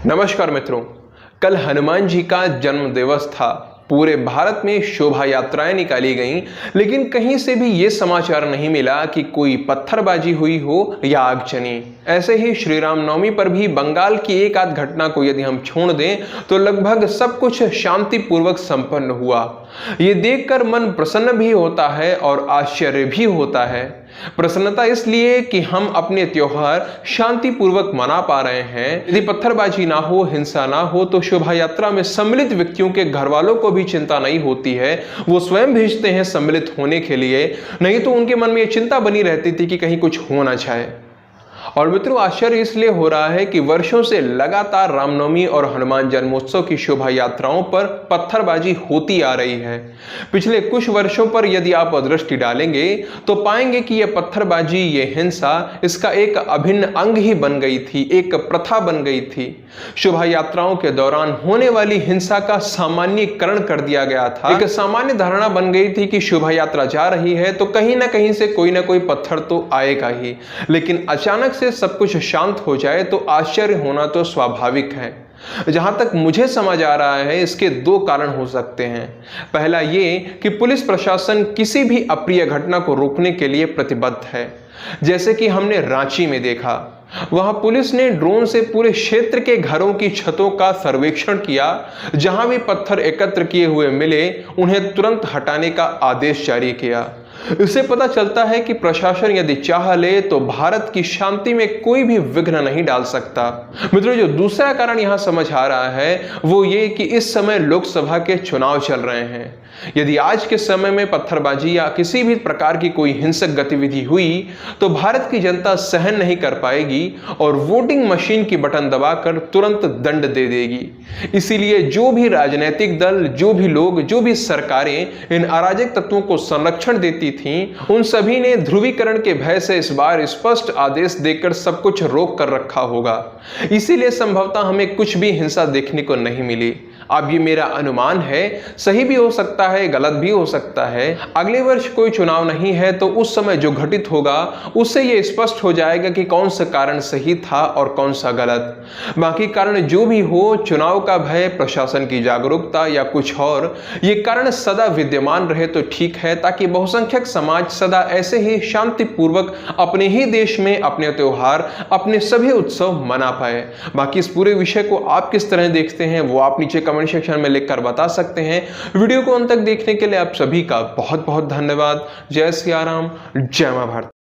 नमस्कार मित्रों, कल हनुमान जी का जन्म दिवस था। पूरे भारत में शोभा यात्राएं निकाली गईं, लेकिन कहीं से भी ये समाचार नहीं मिला कि कोई पत्थरबाजी हुई हो या आगजनी। ऐसे ही श्री राम नवमी पर भी बंगाल की एक आध घटना को यदि हम छोड़ दें तो लगभग सब कुछ शांतिपूर्वक संपन्न हुआ। ये देखकर मन प्रसन्न भी होता है और आश्चर्य भी होता है। प्रसन्नता इसलिए कि हम अपने त्योहार शांतिपूर्वक मना पा रहे हैं। यदि पत्थरबाजी ना हो, हिंसा ना हो, तो शोभा यात्रा में सम्मिलित व्यक्तियों के घर वालों को भी चिंता नहीं होती है। वो स्वयं भेजते हैं सम्मिलित होने के लिए, नहीं तो उनके मन में ये चिंता बनी रहती थी कि कहीं कुछ हो ना जाए। और मित्रों, आश्चर्य इसलिए हो रहा है कि वर्षों से लगातार रामनवमी और हनुमान जन्मोत्सव की शोभा यात्राओं पर पत्थरबाजी होती आ रही है। पिछले कुछ वर्षों पर यदि आप दृष्टि डालेंगे तो पाएंगे कि यह पत्थरबाजी, ये हिंसा, इसका एक अभिन्न अंग ही बन गई थी, एक प्रथा बन गई थी। शोभा यात्राओं के दौरान होने वाली हिंसा का सामान्यीकरण कर दिया गया था। एक सामान्य धारणा बन गई थी कि शोभा यात्रा जा रही है तो कहीं ना कहीं से कोई ना कोई पत्थर तो आएगा ही, लेकिन अचानक से सब कुछ शांत हो जाए तो आश्चर्य होना तो स्वाभाविक है। जहां तक मुझे समझ आ रहा है, इसके दो कारण हो सकते हैं। पहला ये कि पुलिस प्रशासन किसी भी अप्रिय घटना को रोकने के लिए प्रतिबद्ध है। जैसे कि हमने रांची में देखा, वहां पुलिस ने ड्रोन से पूरे क्षेत्र के घरों की छतों का सर्वेक्षण किया। जहां भी पत्थर एकत्र किए हुए मिले, उन्हें तुरंत हटाने का आदेश जारी किया। इससे पता चलता है कि प्रशासन यदि चाह ले तो भारत की शांति में कोई भी विघ्न नहीं डाल सकता। मित्रों, जो दूसरा कारण यहां समझ आ रहा है वो ये कि इस समय लोकसभा के चुनाव चल रहे हैं। यदि आज के समय में पत्थरबाजी या किसी भी प्रकार की कोई हिंसक गतिविधि हुई तो भारत की जनता सहन नहीं कर पाएगी और वोटिंग मशीन की बटन दबाकर तुरंत दंड दे देगी। इसीलिए जो भी राजनीतिक दल, जो भी लोग, जो भी सरकारें इन अराजक तत्वों को संरक्षण देती थीं, उन सभी ने ध्रुवीकरण के भय से इस बार स्पष्ट आदेश देकर सब कुछ रोक कर रखा होगा। इसीलिए संभवतः हमें कुछ भी हिंसा देखने को नहीं मिली। अब ये मेरा अनुमान है, सही भी हो सकता है, गलत भी हो सकता है। अगले वर्ष कोई चुनाव नहीं है तो उस समय जो घटित होगा उससे ये स्पष्ट हो जाएगा कि कौन सा कारण सही था और कौन सा गलत। बाकी कारण जो भी हो, चुनाव का भय, प्रशासन की जागरूकता या कुछ और, ये कारण सदा विद्यमान रहे तो ठीक है, ताकि बहुसंख्यक समाज सदा ऐसे ही शांतिपूर्वक अपने ही देश में अपने त्योहार, अपने सभी उत्सव मना पाए। बाकी इस पूरे विषय को आप किस तरह देखते हैं वो आप नीचे कमेंट सेक्शन में लिखकर बता सकते हैं। वीडियो को अंत तक देखने के लिए आप सभी का बहुत बहुत धन्यवाद। जय सिया राम, जय मां भारती।